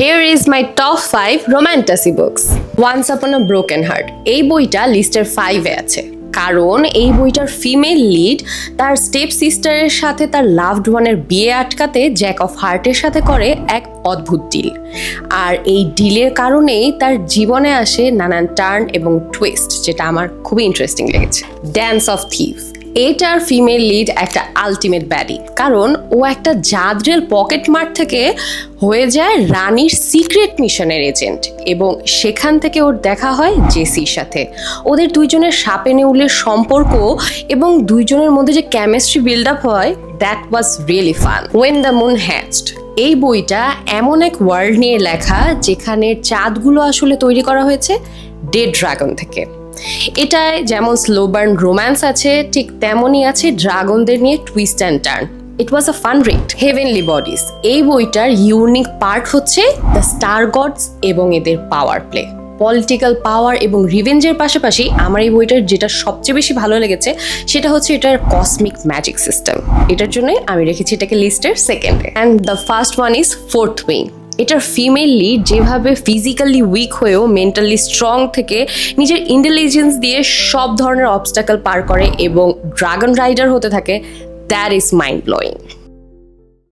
Here is my top 5 romantasy books. Once Upon a Broken Heart. এই বইটা লিস্টের 5-এ আছে কারণ এই বইটার ফিমেল লিড তার স্টেপ সিস্টারের সাথে তার লাভড ওয়ানের বিয়ে আটকাতে জ্যাক অফ হার্টের সাথে করে এক অদ্ভুত ডিল। আর এই ডিলের কারণেই তার জীবনে আসে নানান টার্ন এবং টুইস্ট, যেটা আমার খুবই ইন্টারেস্টিং লেগেছে। ড্যান্স অফ থিভ, এটার ফিমেল লিড একটা আলটিমেট ব্যাডি, কারণ ও একটা জাদরেল পকেট মার থেকে হয়ে যায় রানীর সিক্রেট মিশনের এজেন্ট এবং সেখান থেকে ওর দেখা হয় জেসির সাথে। ওদের দুইজনের সাপে নেউলের সম্পর্ক এবং দুইজনের মধ্যে যে কেমিস্ট্রি বিল্ড আপ হয়, that was really fun. When the moon hatched, এই বইটা এমন এক ওয়ার্ল্ড নিয়ে লেখা যেখানে চাঁদগুলো আসলে তৈরি করা হয়েছে ডেড ড্রাগন থেকে। এটায় যেমন স্লো বার্ন রোম্যান্স আছে, ঠিক তেমনই আছে ড্রাগনদের নিয়ে twist and turn. It was a fun read. Heavenly bodies, এই বইটার ইউনিক পার্ট হচ্ছে দ্য স্টার গডস এবং এদের পাওয়ার প্লে। পলিটিক্যাল পাওয়ার এবং রিভেঞ্জের পাশাপাশি আমার এই বইটার যেটা সবচেয়ে বেশি ভালো লেগেছে সেটা হচ্ছে এটার কসমিক ম্যাজিক সিস্টেম। এটার জন্যই আমি রেখেছি এটাকে লিস্টের সেকেন্ডে। And the first one is fourth wing. এটার ফিমেল লিড যেভাবে ফিজিক্যালি উইক হয়েও মেন্টালি স্ট্রং থেকে নিজের ইন্টেলিজেন্স দিয়ে সব ধরনের অবস্টাকল পার করে এবং ড্রাগন রাইডার হতে থাকে, দ্যাট ইজ মাইন্ড ব্লোয়িং।